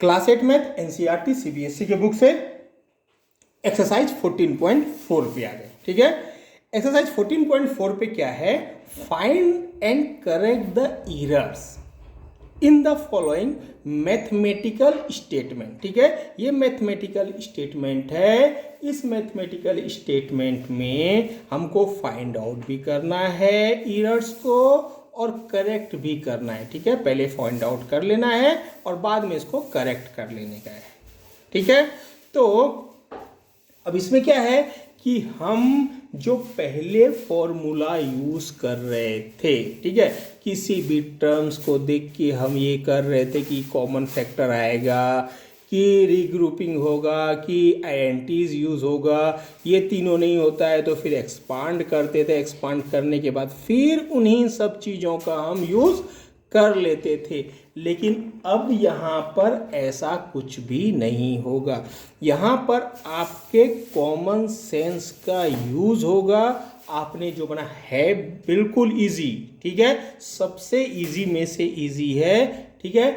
Class 8 math NCERT CBSE के book से exercise 14.4 पे आ गए। ठीक है, एक्सरसाइज 14.4 पे क्या है, find and correct the errors in the following mathematical statement. ठीक है, ये मैथमेटिकल स्टेटमेंट है। इस मैथमेटिकल स्टेटमेंट में हमको फाइंड आउट भी करना है एरर्स को और करेक्ट भी करना है। ठीक है, पहले फाइंड आउट कर लेना है और बाद में इसको करेक्ट कर लेने का है। ठीक है, तो अब इसमें क्या है कि हम जो पहले फॉर्मूला यूज कर रहे थे, ठीक है, किसी भी टर्म्स को देख के हम ये कर रहे थे कि कॉमन फैक्टर आएगा, कि रीग्रुपिंग होगा, कि आईएनटीज यूज होगा, ये तीनों नहीं होता है तो फिर एक्सपांड करते थे। एक्सपांड करने के बाद फिर उन्हीं सब चीज़ों का हम यूज़ कर लेते थे। लेकिन अब यहाँ पर ऐसा कुछ भी नहीं होगा। यहाँ पर आपके कॉमन सेंस का यूज होगा। आपने जो बना है बिल्कुल इजी, ठीक है, सबसे इजी में से इजी है। ठीक है,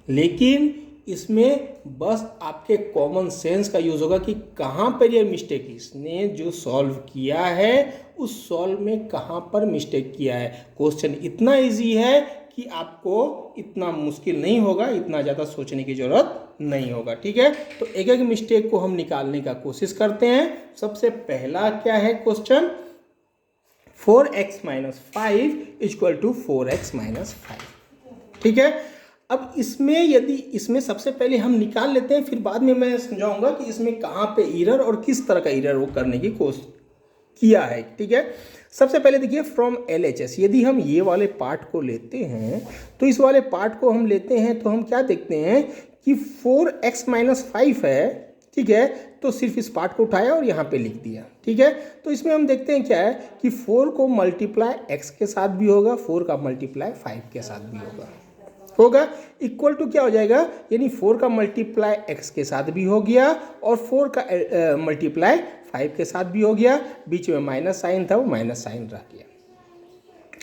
लेकिन इसमें बस आपके कॉमन सेंस का यूज होगा कि कहाँ पर ये मिस्टेक, इसने जो सॉल्व किया है उस सॉल्व में कहाँ पर मिस्टेक किया है। क्वेश्चन इतना इजी है कि आपको इतना मुश्किल नहीं होगा, इतना ज़्यादा सोचने की ज़रूरत नहीं होगा। ठीक है, तो एक एक मिस्टेक को हम निकालने का कोशिश करते हैं। सबसे पहला क्या है क्वेश्चन, 4x - 5 = 4x - 5। ठीक है, अब इसमें यदि इसमें सबसे पहले हम निकाल लेते हैं, फिर बाद में मैं समझाऊंगा कि इसमें कहाँ पे एरर और किस तरह का एरर वो करने की कोशिश किया है। ठीक है, सबसे पहले देखिए फ्रॉम LHS, यदि हम ये वाले पार्ट को लेते हैं तो इस वाले पार्ट को हम लेते हैं तो हम क्या देखते हैं कि 4x - 5 है। ठीक है, तो सिर्फ इस पार्ट को उठाया और यहाँ पे लिख दिया। ठीक है, तो इसमें हम देखते हैं क्या है कि 4 को मल्टीप्लाई x के साथ भी होगा, 4 का मल्टीप्लाई 5 के साथ भी होगा इक्वल टू क्या हो जाएगा, यानी 4 का मल्टीप्लाई x के साथ भी हो गया और 4 का मल्टीप्लाई 5 के साथ भी हो गया। बीच में माइनस साइन था, वो माइनस साइन रह गया।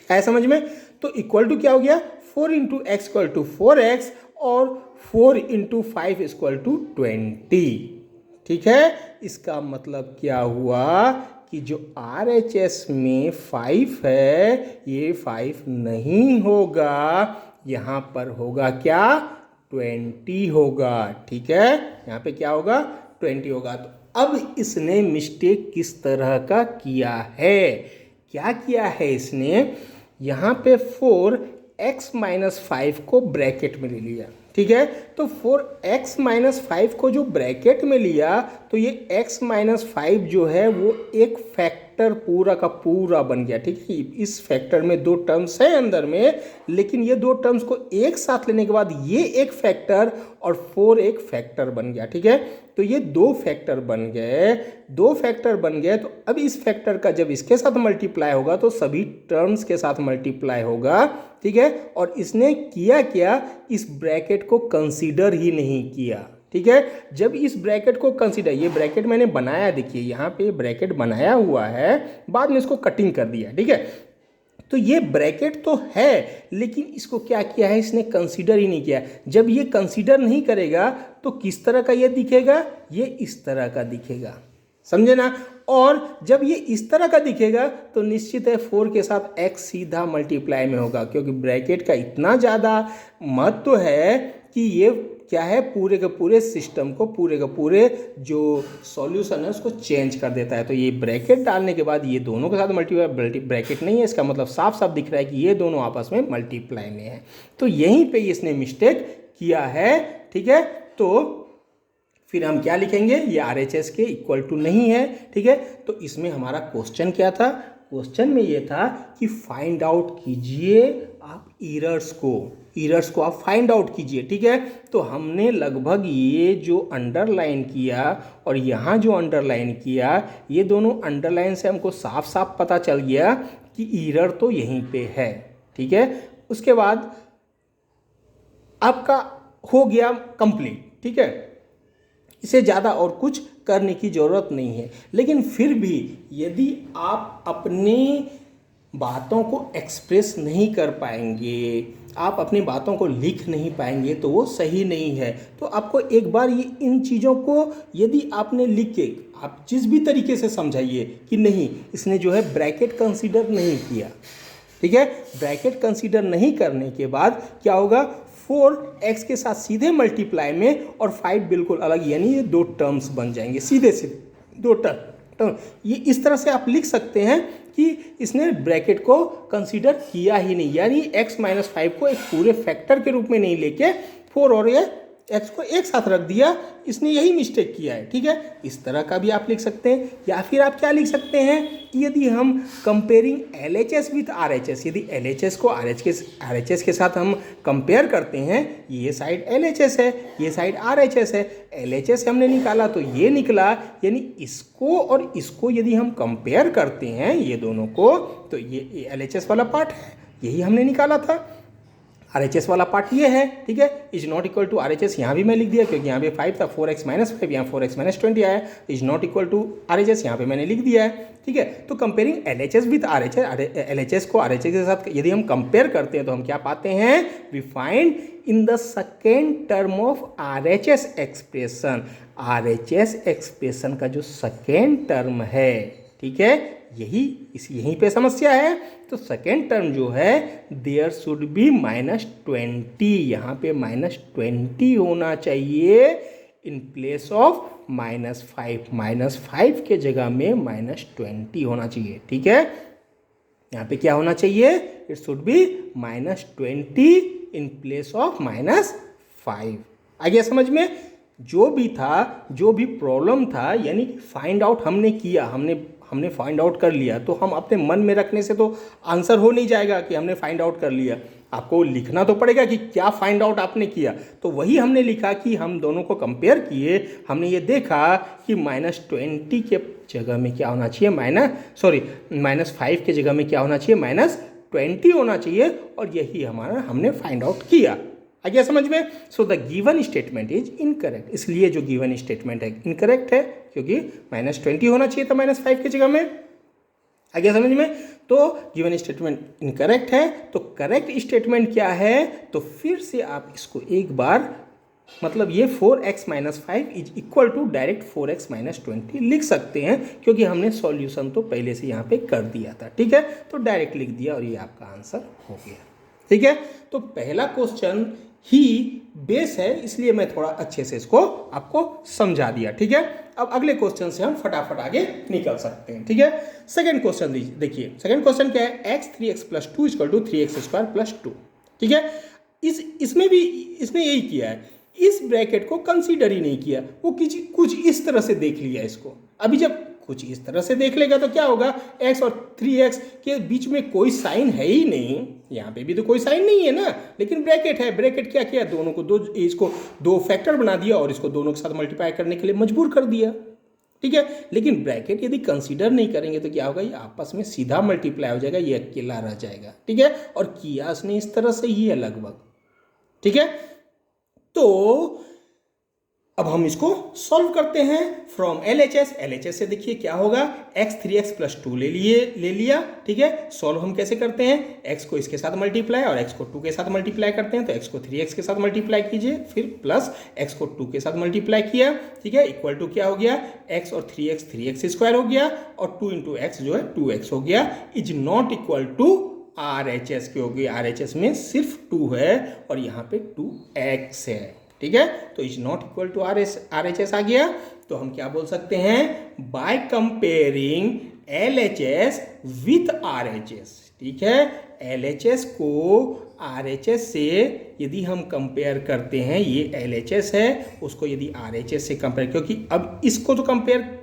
आया समझ में? तो इक्वल टू क्या हो गया, 4 × x = 4x और 4 × 5 = 20। ठीक है, इसका मतलब क्या हुआ कि जो RHS में 5 है ये 5 नहीं होगा, यहाँ पर होगा क्या, 20 होगा। ठीक है, यहाँ पे क्या होगा, 20 होगा। तो अब इसने मिस्टेक किस तरह का किया है, क्या किया है इसने, यहाँ पे 4x - 5 को ब्रैकेट में ले लिया। ठीक है, तो 4x - 5 को जो ब्रैकेट में लिया तो ये x - 5 जो है वो एक फैक्टर पूरा का पूरा बन गया। ठीक है, इस फैक्टर में 2 टर्म्स हैं अंदर में, लेकिन ये 2 टर्म्स को एक साथ लेने के बाद ये एक फैक्टर और 4 एक फैक्टर बन गया। ठीक है, तो ये 2 फैक्टर बन गए, 2 फैक्टर बन गए। तो अब इस फैक्टर का जब इसके साथ मल्टीप्लाई होगा तो सभी टर्म्स के साथ मल्टीप्लाई होगा। ठीक है, और इसने किया क्या, इस ब्रैकेट को कंसीडर ही नहीं किया। ठीक है, जब इस ब्रैकेट को कंसीडर, ये ब्रैकेट मैंने बनाया, देखिए यहाँ पे ब्रैकेट बनाया हुआ है, बाद में इसको कटिंग कर दिया। ठीक है, तो ये ब्रैकेट तो है लेकिन इसको क्या किया है, इसने कंसीडर ही नहीं किया। जब ये कंसीडर नहीं करेगा तो किस तरह का ये दिखेगा, ये इस तरह का दिखेगा, समझे ना। और जब ये इस तरह का दिखेगा तो निश्चित है 4 के साथ x सीधा मल्टीप्लाई में होगा, क्योंकि ब्रैकेट का इतना ज़्यादा महत्व है कि ये क्या है, पूरे के पूरे सिस्टम को, पूरे के पूरे जो सॉल्यूशन है उसको चेंज कर देता है। तो ये ब्रैकेट डालने के बाद ये दोनों के साथ मल्टीप्लाई, ब्रैकेट नहीं है, इसका मतलब साफ साफ दिख रहा है कि ये दोनों आपस में मल्टीप्लाई में है। तो यहीं पे इसने मिस्टेक किया है। ठीक है, तो फिर हम क्या लिखेंगे, ये RHS के इक्वल टू नहीं है। ठीक है, तो इसमें हमारा क्वेश्चन क्या था, क्वेश्चन में ये था कि फाइंड आउट कीजिए आप एरर्स को आप फाइंड आउट कीजिए। ठीक है, तो हमने लगभग ये जो अंडरलाइन किया और यहाँ जो अंडरलाइन किया, ये दोनों अंडरलाइन से हमको साफ साफ पता चल गया कि एरर तो यहीं पे है। ठीक है, उसके बाद आपका हो गया कंप्लीट। ठीक है, इसे ज़्यादा और कुछ करने की ज़रूरत नहीं है। लेकिन फिर भी यदि आप अपनी बातों को एक्सप्रेस नहीं कर पाएंगे, आप अपनी बातों को लिख नहीं पाएंगे तो वो सही नहीं है। तो आपको एक बार ये इन चीज़ों को यदि आपने लिख के आप जिस भी तरीके से समझाइए कि नहीं इसने जो है ब्रैकेट कंसीडर नहीं किया, ठीक है, ब्रैकेट कंसीडर नहीं करने के बाद क्या होगा, 4x के साथ सीधे मल्टीप्लाई में और 5 बिल्कुल अलग, यानी ये दो टर्म्स बन जाएंगे सीधे सीधे दो टर्म। ये इस तरह से आप लिख सकते हैं कि इसने ब्रैकेट को कंसीडर किया ही नहीं, यानी x माइनस 5 को एक पूरे फैक्टर के रूप में नहीं लेके 4 और ये x को एक साथ रख दिया, इसने यही मिस्टेक किया है, ठीक है। इस तरह का भी आप लिख सकते हैं। या फिर आप क्या लिख सकते हैं कि यदि हम कंपेयरिंग LHS विथ RHS, यदि LHS को RHS के साथ हम कंपेयर करते हैं, ये साइड LHS है, ये साइड RHS है, LHS हमने निकाला तो ये निकला, यानी इसको और इसको यदि हम कंपेयर करते हैं ये दोनों को, तो ये LHS वाला पार्ट है, यही हमने निकाला था। RHS वाला पार्ट ये है, ठीक है। Is not equal to RHS यहाँ भी मैं लिख दिया क्योंकि यहाँ पे 5 था, 4x माइनस 5, यहाँ 4x माइनस 20 आया, is not equal to RHS यहाँ पे मैंने लिख दिया है, ठीक है। तो comparing LHS with RHS, LHS को RHS के साथ यदि हम कंपेयर करते हैं तो हम क्या पाते हैं, we find in the second term of RHS expression, RHS expression का जो सेकेंड टर्म है, ठीक है, यहीं पे समस्या है। तो सेकेंड टर्म जो है देयर शुड बी -20, यहाँ पे -20 होना चाहिए इन प्लेस ऑफ -5, -5 के जगह में -20 होना चाहिए, ठीक है। यहाँ पे क्या होना चाहिए, it should be -20 in place of -5। आ गया समझ में। जो भी था, जो भी प्रॉब्लम था, यानी फाइंड आउट हमने किया, हमने फाइंड आउट कर लिया, तो हम अपने मन में रखने से तो आंसर हो नहीं जाएगा कि हमने फाइंड आउट कर लिया। आपको लिखना तो पड़ेगा कि क्या फाइंड आउट आपने किया। तो वही हमने लिखा कि हम दोनों को कंपेयर किए, हमने ये देखा कि -20 के जगह में क्या होना चाहिए, -5 के जगह में क्या होना चाहिए, -20 होना चाहिए, और यही हमने फाइंड आउट किया। आ गया समझ में। सो the given statement is incorrect, इसलिए जो गिवन स्टेटमेंट है इनकरेक्ट है क्योंकि -20 होना चाहिए था -5 की जगह में। आ गया समझ में। तो गिवन स्टेटमेंट इनकरेक्ट है, तो करेक्ट स्टेटमेंट क्या है, तो फिर से आप इसको एक बार, मतलब ये 4x minus 5 is equal to direct 4x minus 20 लिख सकते हैं क्योंकि हमने सॉल्यूशन तो पहले से यहाँ पे कर दिया था, ठीक है। तो डायरेक्ट लिख दिया और ये आपका आंसर हो गया, ठीक है। तो पहला क्वेश्चन ही बेस है, इसलिए मैं थोड़ा अच्छे से इसको आपको समझा दिया, ठीक है। अब अगले क्वेश्चन से हम फटाफट आगे निकल सकते हैं, ठीक है। सेकंड क्वेश्चन देखिए, सेकंड क्वेश्चन क्या है, x 3x + 2 = 3x² + 2, ठीक है। इसमें भी इसने यही किया है, इस ब्रैकेट को कंसीडर ही नहीं किया, वो कुछ इस तरह से देख लिया इसको। अभी जब कुछ इस तरह से देख लेगा तो क्या होगा, x और 3x के बीच में कोई साइन है ही नहीं, यहाँ पे भी तो कोई साइन नहीं है ना, लेकिन ब्रैकेट है। ब्रैकेट क्या किया, दोनों को इसको दो फैक्टर बना दिया और इसको दोनों के साथ मल्टीप्लाई करने के लिए मजबूर कर दिया, ठीक है। लेकिन ब्रैकेट यदि कंसीडर नहीं करेंगे तो क्या होगा, ये आपस में सीधा मल्टीप्लाई हो जाएगा, ये अकेला रह जाएगा, ठीक है। और किया उसने इस तरह से ही है लगभग, ठीक है। तो अब हम इसको सॉल्व करते हैं फ्रॉम LHS से देखिए क्या होगा, x 3x + 2 ले लिया, ठीक है। सॉल्व हम कैसे करते हैं, x को इसके साथ मल्टीप्लाई और x को 2 के साथ मल्टीप्लाई करते हैं, तो x को 3x के साथ मल्टीप्लाई कीजिए, फिर प्लस x को 2 के साथ मल्टीप्लाई किया, ठीक है, इक्वल टू क्या हो गया, x और 3x हो गया और 2 × x जो है 2x हो गया, is not equal to RHS, क्योंकि RHS में सिर्फ 2 है और यहाँ पे 2x है, ठीक है। तो is not equal to RHS आ गया। तो हम क्या बोल सकते हैं, by comparing LHS with RHS, ठीक है। LHS को RHS से यदि हम कंपेयर करते हैं, ये LHS है, उसको यदि RHS से कंपेयर, क्योंकि अब इसको तो कंपेयर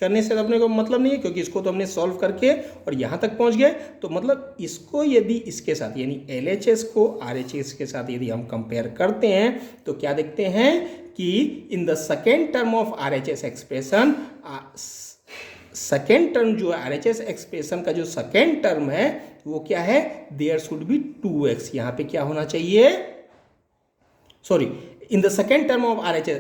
करने से अपने को मतलब नहीं है क्योंकि इसको तो हमने सॉल्व करके और यहाँ तक पहुँच गए, तो मतलब इसको यदि इसके साथ यानी LHS को RHS के साथ यदि हम कंपेयर करते हैं तो क्या देखते हैं कि इन the second term of RHS expression, second term जो है RHS एक्सप्रेशन का जो सेकेंड टर्म है वो क्या है, देयर शुड बी 2x, यहाँ पे क्या होना चाहिए, इन the second term of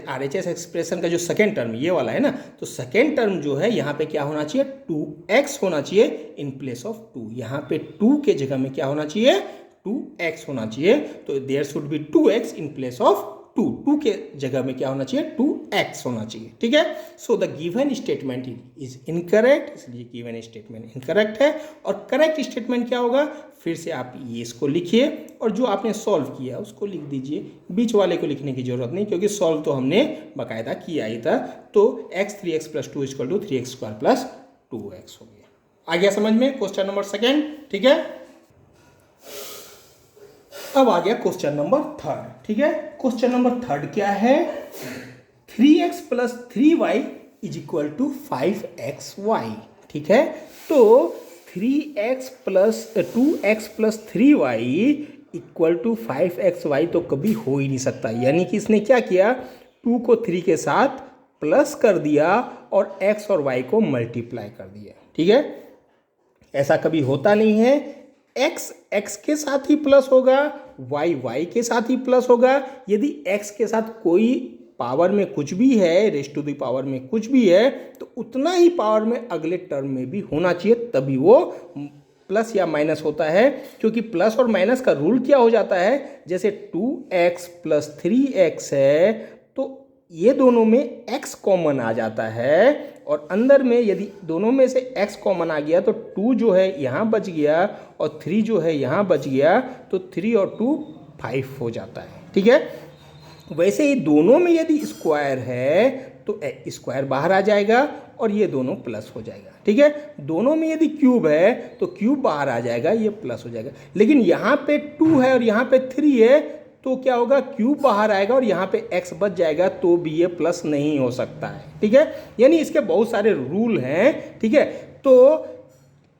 RHS expression का जो सेकेंड टर्म ये वाला है ना, तो सेकेंड टर्म जो है यहाँ पे क्या होना चाहिए, 2x होना चाहिए इन प्लेस ऑफ 2, यहाँ पे 2 के जगह में क्या होना चाहिए, 2x होना चाहिए, तो there should be 2x in place of 2 के जगह में क्या होना चाहिए, 2x होना चाहिए, ठीक है। सो the given statement is incorrect, इसलिए गिवन स्टेटमेंट इनकरेक्ट है। और करेक्ट स्टेटमेंट क्या होगा, फिर से आप ये इसको लिखिए और जो आपने सॉल्व किया उसको लिख दीजिए, बीच वाले को लिखने की जरूरत नहीं, क्योंकि सॉल्व तो हमने बाकायदा किया ही था। तो x 3x + 2 = 3x² + 2x हो गया। आ गया समझ में क्वेश्चन नंबर सेकेंड, ठीक है। अब आ गया क्वेश्चन नंबर थर्ड, ठीक है। क्वेश्चन नंबर थर्ड क्या है, 3x + 3y = 5xy, ठीक है। तो 3x + 2x + 3y = 5xy तो कभी हो ही नहीं सकता, यानी कि इसने क्या किया, 2 को 3 के साथ प्लस कर दिया और x और y को मल्टीप्लाई कर दिया, ठीक है। ऐसा कभी होता नहीं है, x x के साथ ही प्लस होगा, y y के साथ ही प्लस होगा। यदि x के साथ कोई पावर में कुछ भी है, रेज़ टू द पावर में कुछ भी है, तो उतना ही पावर में अगले टर्म में भी होना चाहिए, तभी वो प्लस या माइनस होता है। क्योंकि प्लस और माइनस का रूल क्या हो जाता है, जैसे 2x + 3x है तो ये दोनों में x कॉमन आ जाता है, और अंदर में यदि दोनों में से x कॉमन आ गया तो 2 जो है यहाँ बच गया और 3 जो है यहाँ बच गया, तो 3 और 2 5 हो जाता है, ठीक है। वैसे ही दोनों में यदि स्क्वायर है तो स्क्वायर बाहर आ जाएगा और ये दोनों प्लस हो जाएगा, ठीक है। दोनों में यदि क्यूब है तो क्यूब बाहर आ जाएगा, ये प्लस हो जाएगा। लेकिन यहाँ पे 2 है और यहाँ पे 3 है, तो क्या होगा, क्यूब बाहर आएगा और यहाँ पे x बच जाएगा, तो भी ये प्लस नहीं हो सकता है, ठीक है। यानी इसके बहुत सारे रूल हैं, ठीक है। तो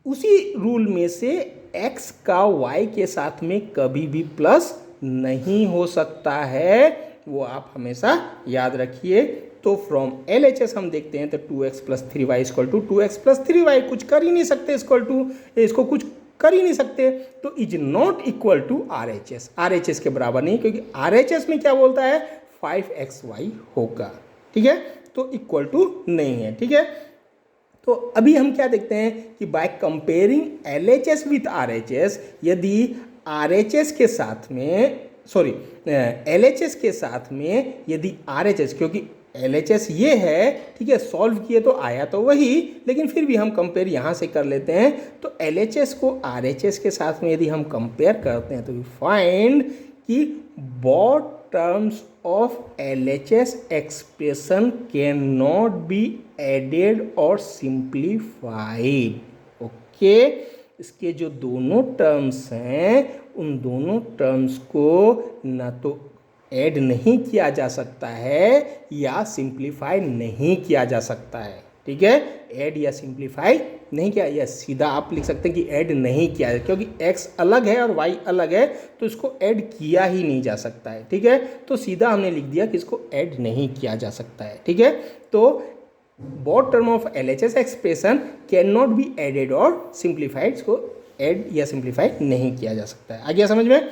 उसी रूल में से x का y के साथ में कभी भी प्लस नहीं हो सकता है, वो आप हमेशा याद रखिए। तो फ्रॉम LHS हम देखते हैं तो 2x + 3y = 2x + 3y, कुछ कर ही नहीं सकते, इसको कुछ कर ही नहीं सकते, तो is not equal to RHS, RHS के बराबर नहीं, क्योंकि RHS में क्या बोलता है, 5xy होगा, ठीक है। तो इक्वल टू नहीं है, ठीक है। तो अभी हम क्या देखते हैं कि bye comparing LHS with RHS, यदि RHS के साथ में LHS के साथ में यदि RHS, क्योंकि LHS ये है, ठीक है, सॉल्व किए तो आया तो वही, लेकिन फिर भी हम कंपेयर यहाँ से कर लेते हैं। तो LHS को RHS के साथ में यदि हम कंपेयर करते हैं तो वी फाइंड कि both terms of LHS expression can not be added और सिंप्लीफाइड, ओके। इसके जो दोनों टर्म्स हैं उन दोनों टर्म्स को ना तो ऐड नहीं किया जा सकता है या सिंप्लीफाई नहीं किया जा सकता है, ठीक है। ऐड या सिंप्लीफाई नहीं किया, या सीधा आप लिख सकते हैं कि ऐड नहीं किया है, क्योंकि x अलग है और y अलग है, तो इसको ऐड किया ही नहीं जा सकता है, ठीक है। तो सीधा हमने लिख दिया कि इसको ऐड नहीं किया जा सकता है, ठीक है। तो both term of LHS expression can not be added और सिंप्लीफाइड, इसको ऐड या सिंप्लीफाई नहीं किया जा सकता है। आ गया समझ में।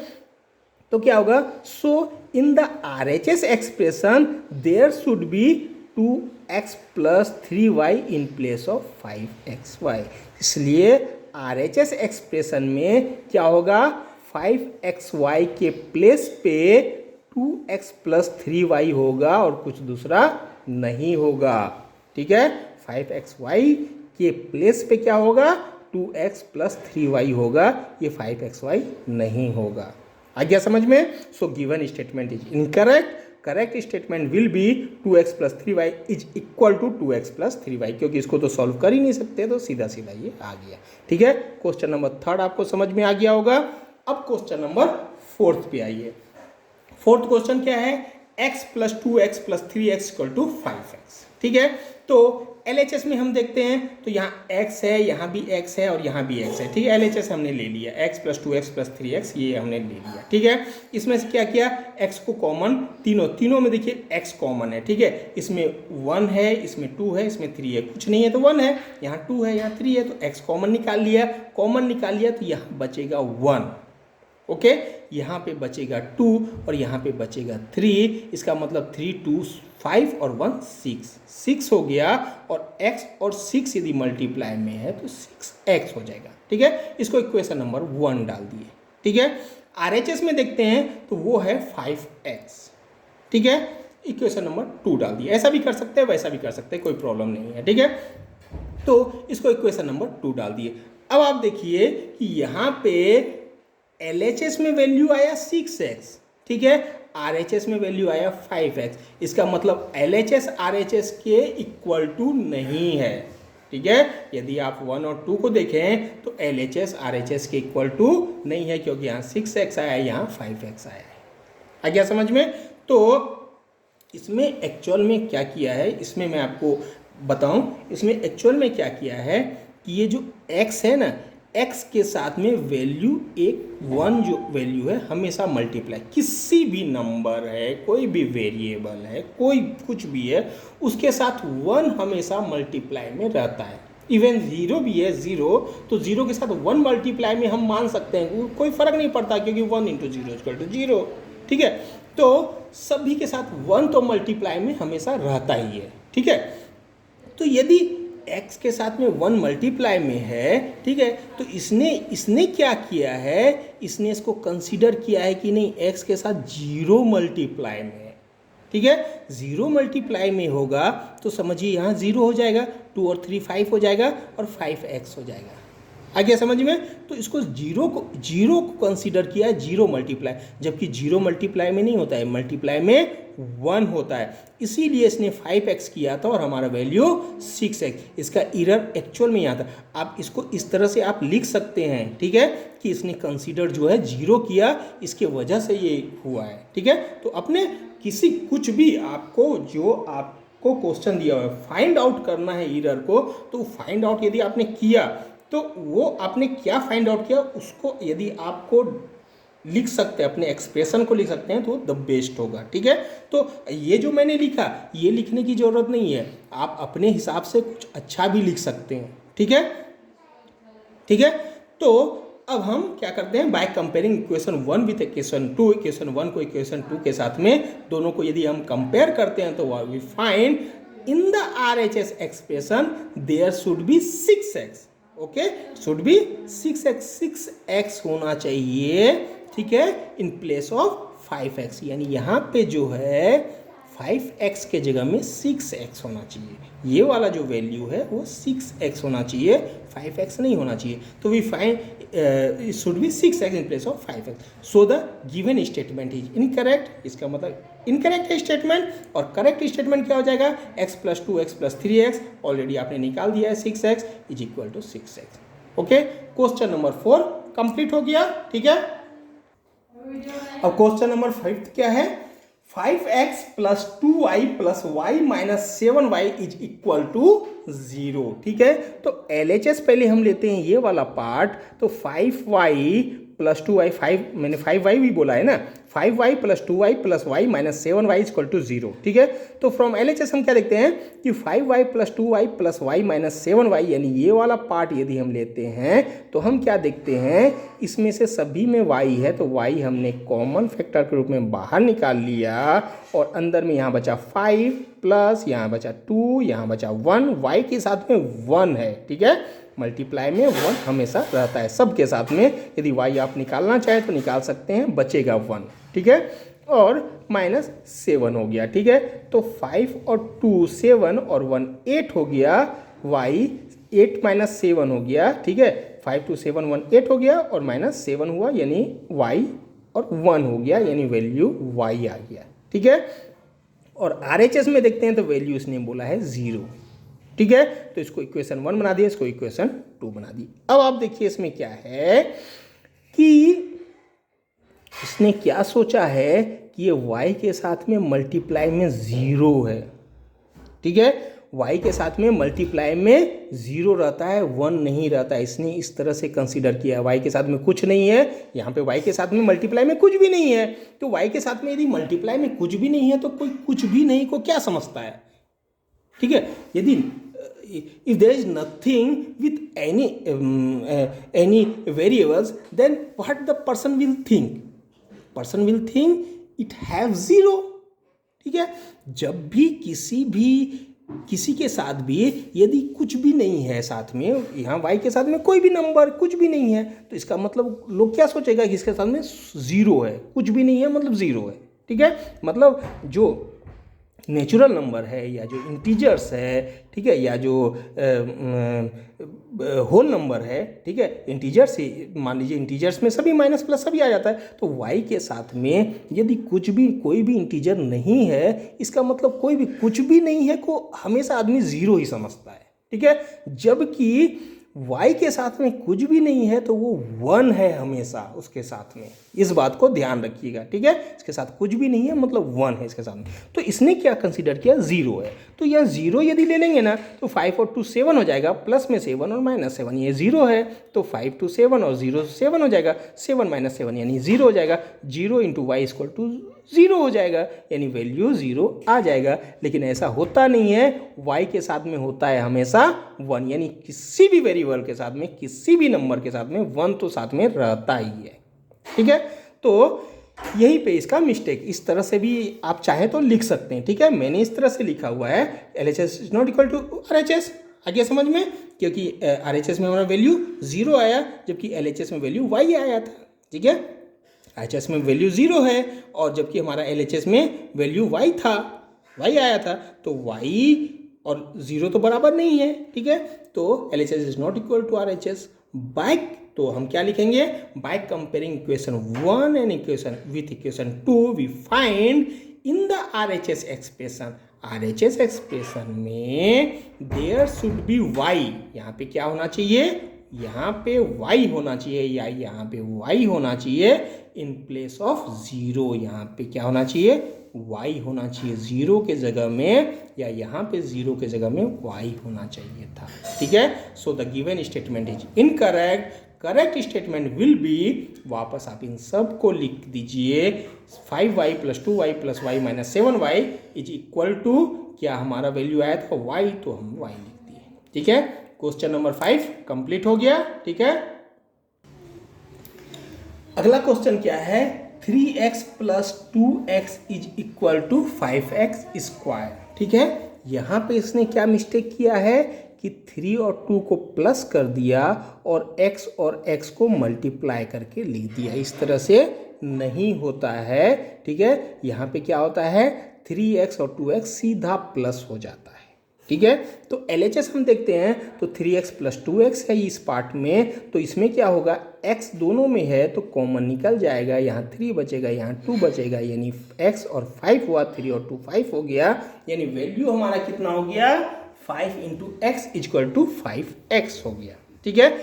तो क्या होगा, so in the RHS expression there should be 2x + 3y in place of 5xy, इसलिए RHS एक्सप्रेशन में क्या होगा, 5xy के प्लेस पे 2x + 3y होगा और कुछ दूसरा नहीं होगा, ठीक है। 5xy के प्लेस पे क्या होगा, 2x + 3y होगा, ये 5xy नहीं होगा। आ गया समझ में। So given statement is incorrect, correct statement will be 2x + 3y = 2x + 3y, क्योंकि इसको तो सॉल्व कर ही नहीं सकते, तो सीधा सीधा ये आ गया, ठीक है। क्वेश्चन नंबर थर्ड आपको समझ में आ गया होगा। अब क्वेश्चन नंबर फोर्थ पे आइए। फोर्थ क्वेश्चन क्या है, x + 2x + 3x = 5x, ठीक है। तो LHS में हम देखते हैं तो यहाँ x है, यहाँ भी x है और यहाँ भी x है, ठीक है। LHS हमने ले लिया, x + 2x + 3x ये हमने ले लिया, ठीक है। इसमें से क्या किया, x को कॉमन, तीनों में देखिए x कॉमन है, ठीक है। इसमें 1 है, इसमें 2 है, इसमें 3 है, कुछ नहीं है तो 1 है, यहाँ 2 है, यहाँ 3 है, तो x कॉमन निकाल लिया तो यहाँ बचेगा 1, ओके। यहाँ पे बचेगा 2 और यहाँ पे बचेगा 3, इसका मतलब 3 2 5 और 1 6 हो गया, और x और 6 यदि मल्टीप्लाई में है तो 6x हो जाएगा, ठीक है। इसको इक्वेशन नंबर 1 डाल दिए, ठीक है। RHS में देखते हैं तो वो है 5x, ठीक है। इक्वेशन नंबर 2 डाल दिया। ऐसा भी कर सकते हैं, वैसा भी कर सकते हैं, कोई प्रॉब्लम नहीं है, ठीक है। तो इसको इक्वेशन नंबर 2 डाल दिए। अब आप देखिए कि यहाँ पे LHS में वैल्यू आया 6x, ठीक है, RHS में वैल्यू आया 5x। इसका मतलब LHS RHS के इक्वल टू नहीं है, ठीक है। यदि आप 1 और 2 को देखें तो LHS RHS के इक्वल टू नहीं है, क्योंकि यहाँ 6x आया है, यहाँ 5x आया है। आ गया समझ में? तो इसमें एक्चुअल में क्या किया है, इसमें मैं आपको बताऊं, इसमें एक्चुअल में क्या किया है कि ये जो x है ना, x के साथ में वैल्यू एक 1 जो वैल्यू है हमेशा मल्टीप्लाई, किसी भी नंबर है, कोई भी वेरिएबल है, कोई कुछ भी है, उसके साथ 1 हमेशा मल्टीप्लाई में रहता है। इवन 0 भी है, 0 तो 0 के साथ 1 मल्टीप्लाई में हम मान सकते हैं, कोई फर्क नहीं पड़ता, क्योंकि 1 × 0 = 0, ठीक है। तो सभी के साथ 1 तो मल्टीप्लाई में हमेशा रहता ही है, ठीक है। तो यदि x के साथ में 1 मल्टीप्लाई में है, ठीक है, तो इसने क्या किया है, इसने इसको कंसीडर किया है कि नहीं x के साथ 0 मल्टीप्लाई में है, ठीक है। 0 मल्टीप्लाई में होगा तो समझिए यहाँ 0 हो जाएगा, 2 और 3 5 हो जाएगा और 5x हो जाएगा। आ गया समझ में? तो इसको 0 को कंसीडर किया है 0 मल्टीप्लाई, जबकि 0 मल्टीप्लाई में नहीं होता है, मल्टीप्लाई में 1 होता है। इसीलिए इसने 5x किया था और हमारा वैल्यू 6x। इसका एरर एक्चुअल में यहाँ था। आप इसको इस तरह से आप लिख सकते हैं, ठीक है, कि इसने कंसीडर जो है 0 किया, इसके वजह से ये हुआ है, ठीक है। तो अपने किसी कुछ भी आपको जो आपको क्वेश्चन दिया हुआ है फाइंड आउट करना है एरर को, तो फाइंड आउट यदि आपने किया तो वो आपने क्या फाइंड आउट किया उसको यदि आपको लिख सकते हैं, अपने एक्सप्रेशन को लिख सकते हैं, तो द बेस्ट होगा, ठीक है। तो ये जो मैंने लिखा, ये लिखने की ज़रूरत नहीं है, आप अपने हिसाब से कुछ अच्छा भी लिख सकते हैं, ठीक है, ठीक है। तो अब हम क्या करते हैं, by comparing equation 1 with equation 2, equation 1 को इक्वेशन 2 के साथ में दोनों को यदि हम कंपेयर करते हैं तो we find in the RHS expression there should be 6x, okay, should be 6x होना चाहिए, ठीक है, इन प्लेस ऑफ 5x। यानी यहाँ पे जो है 5x के जगह में 6x होना चाहिए। ये वाला जो वैल्यू है वो 6x होना चाहिए, 5x नहीं होना चाहिए। तो we find should be 6x in place of 5x। So the given statement is incorrect. इसका मतलब इनकरेक्ट है स्टेटमेंट, और करेक्ट स्टेटमेंट क्या हो जाएगा, x + 2x + 3x, ऑलरेडी आपने निकाल दिया है, 6x = 6x। Okay, question number 4 complete हो गया, ठीक है। अब क्वेश्चन नंबर 5 क्या है, 5x + 2y + y - 7y = 0, ठीक है। तो LHS पहले हम लेते हैं ये वाला पार्ट, तो 5y + 2y, 5 मैंने 5y भी बोला है ना, 5y + 2y + y - 7y = 0, ठीक है। तो फ्रॉम LHS हम क्या देखते हैं कि 5y + 2y + y - 7y, यानी ये वाला पार्ट यदि हम लेते हैं तो हम क्या देखते हैं, इसमें से सभी में y है, तो y हमने कॉमन फैक्टर के रूप में बाहर निकाल लिया, और अंदर में यहाँ बचा 5 प्लस यहाँ बचा 2, यहाँ बचा 1, y के साथ में 1 है, ठीक है। मल्टीप्लाई में 1 हमेशा रहता है सबके साथ में, यदि y आप निकालना चाहें तो निकाल सकते हैं, बचेगा 1, ठीक है, और -7 हो गया, ठीक है। तो 5 और 2 7 और 1 8 हो गया, y 8 - 7 हो गया, ठीक है। 5 2 7 1 8 हो गया और -7 हुआ, यानी y और 1 हो गया, यानी वैल्यू y आ गया, ठीक है। और RHS में देखते हैं तो वैल्यू इसने बोला है 0, ठीक है। तो इसको इक्वेशन 1 बना दिया, इसको इक्वेशन 2 बना दी। अब आप देखिए इसमें क्या है कि इसने क्या सोचा है कि ये y के साथ में मल्टीप्लाई में 0 है, ठीक है। y के साथ में मल्टीप्लाई में 0 रहता है, 1 नहीं रहता है। इसने इस तरह से कंसीडर किया, y के साथ में कुछ नहीं है, यहाँ पे y के साथ में मल्टीप्लाई में कुछ भी नहीं है। तो y के साथ में यदि मल्टीप्लाई में कुछ भी नहीं है तो कोई कुछ भी नहीं को क्या समझता है, ठीक है। यदि if there is nothing with any variables, then what the person will think? Person will think it have 0, ठीक है। जब भी किसी भी किसी के साथ भी यदि कुछ भी नहीं है साथ में, यहाँ y के साथ में कोई भी नंबर कुछ भी नहीं है, तो इसका मतलब लोग क्या सोचेगा कि इसके साथ में ज़ीरो है, कुछ भी नहीं है मतलब ज़ीरो है। ठीक है, मतलब जो नेचुरल नंबर है या जो इंटीजर्स है, ठीक है, या जो होल नंबर है, ठीक है, इंटीजर्स मान लीजिए इंटीजर्स में सभी माइनस प्लस सभी आ जाता है, तो y के साथ में यदि कुछ भी कोई भी इंटीजर नहीं है, इसका मतलब कोई भी कुछ भी नहीं है को हमेशा आदमी ज़ीरो ही समझता है। ठीक है, जबकि y के साथ में कुछ भी नहीं है तो वो 1 है हमेशा उसके साथ में, इस बात को ध्यान रखिएगा। ठीक है, इसके साथ कुछ भी नहीं है मतलब 1 है इसके साथ में, तो इसने क्या कंसीडर किया, 0 है। तो यह 0 यदि ले लेंगे ना तो 5 और 2 7 हो जाएगा, प्लस में 7 और माइनस 7, ये 0 है, तो 5 to 7 और 0 7 हो जाएगा, 7 माइनस 7 यानी 0 हो जाएगा, 0 इंटू वाई इक्वल टू 0 हो जाएगा, यानी वैल्यू 0 आ जाएगा। लेकिन ऐसा होता नहीं है, y के साथ में होता है हमेशा 1, यानी किसी भी वेरिएबल के साथ में, किसी भी नंबर के साथ में 1 तो साथ में रहता ही है। ठीक है, तो यहीं पे इसका मिस्टेक, इस तरह से भी आप चाहे तो लिख सकते हैं। ठीक है, मैंने इस तरह से लिखा हुआ है LHS is not equal to RHS, आ गया समझ में, क्योंकि RHS में हमारा वैल्यू 0 आया जबकि LHS में वैल्यू y आया था। ठीक है, RHS में वैल्यू 0 है और जबकि हमारा LHS में वैल्यू y था, y आया था, तो y और 0 तो बराबर नहीं है। ठीक है, तो LHS is not equal to RHS। By तो हम क्या लिखेंगे, by comparing equation 1 and equation with equation 2 we find in the RHS expression, RHS expression में देयर शुड बी y, यहाँ पे क्या होना चाहिए, यहाँ पे y होना चाहिए, या यहाँ पे y होना चाहिए इन प्लेस ऑफ 0, यहाँ पे क्या होना चाहिए, y होना चाहिए 0 के जगह में, या यहाँ पे 0 के जगह में y होना चाहिए था। ठीक है, सो the given statement is incorrect, correct statement will be, वापस आप इन सब को लिख दीजिए, 5y + 2y + y - 7y is equal to, क्या हमारा वैल्यू आया था y, तो हम y लिख दिए। ठीक है, क्वेश्चन नंबर 5 कंप्लीट हो गया। ठीक है, अगला क्वेश्चन क्या है, 3x + 2x is equal to 5x square. ठीक है, यहाँ पे इसने क्या मिस्टेक किया है कि 3 और 2 को प्लस कर दिया और x को मल्टीप्लाई करके लिख दिया, इस तरह से नहीं होता है। ठीक है, यहाँ पे क्या होता है, 3x और 2x सीधा प्लस हो जाता है। ठीक है, तो LHS हम देखते हैं तो 3x + 2x है इस पार्ट में, तो इसमें क्या होगा, x दोनों में है तो कॉमन निकल जाएगा, यहाँ 3 बचेगा, यहाँ 2 बचेगा, यानी x और 5 हुआ, 3 और 2 5 हो गया, यानी वैल्यू हमारा कितना हो गया, 5 × x = 5x हो गया। ठीक है,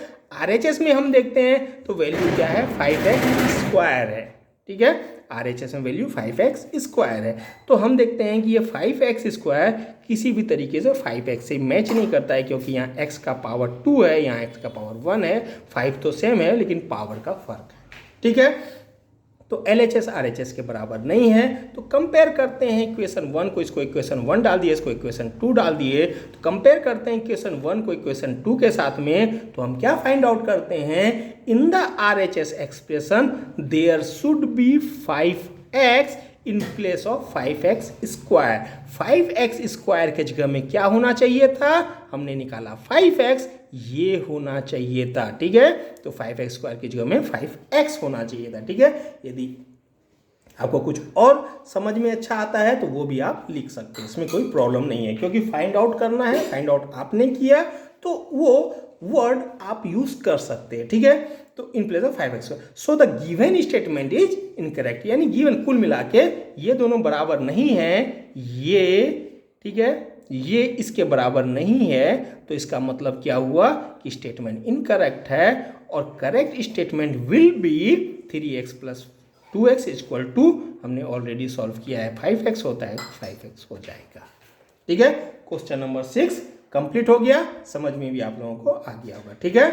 RHS में हम देखते हैं तो वैल्यू क्या है, 5x² है। ठीक है, RHS में वैल्यू 5x² है, तो हम देखते हैं कि ये 5x² किसी भी तरीके से 5x से मैच नहीं करता है, क्योंकि यहाँ x का पावर 2 है, यहाँ x का पावर 1 है, 5 तो सेम है लेकिन पावर का फर्क है। ठीक है, तो LHS RHS के बराबर नहीं है, तो कंपेयर करते हैं इक्वेशन 1 को, इसको इक्वेशन 1 डाल दिए, इसको इक्वेशन 2 डाल दिए, तो कंपेयर करते हैं इक्वेशन 1 को इक्वेशन 2 के साथ में, तो हम क्या फाइंड आउट करते हैं, in the RHS expression there should be 5x in place of 5x²। 5x² के जगह में क्या होना चाहिए था, हमने निकाला 5x, ये होना चाहिए था। ठीक है, तो 5x² की जगह में 5x होना चाहिए था। ठीक है, यदि आपको कुछ और समझ में अच्छा आता है तो वो भी आप लिख सकते हैं, इसमें कोई प्रॉब्लम नहीं है, क्योंकि फाइंड आउट करना है, फाइंड आउट आपने किया तो वो वर्ड आप यूज कर सकते हैं। ठीक है, तो इन place of 5x, so the given statement is incorrect, यानी गिवन कुल मिला के ये दोनों बराबर नहीं है, ये, ठीक है, ये इसके बराबर नहीं है, तो इसका मतलब क्या हुआ कि स्टेटमेंट इनकरेक्ट है, और correct statement will be 3x + 2x = हमने ऑलरेडी सॉल्व किया है, 5x होता है 5x हो जाएगा। ठीक है, क्वेश्चन नंबर 6 कंप्लीट हो गया, समझ में भी आप लोगों को आ गया होगा। ठीक है।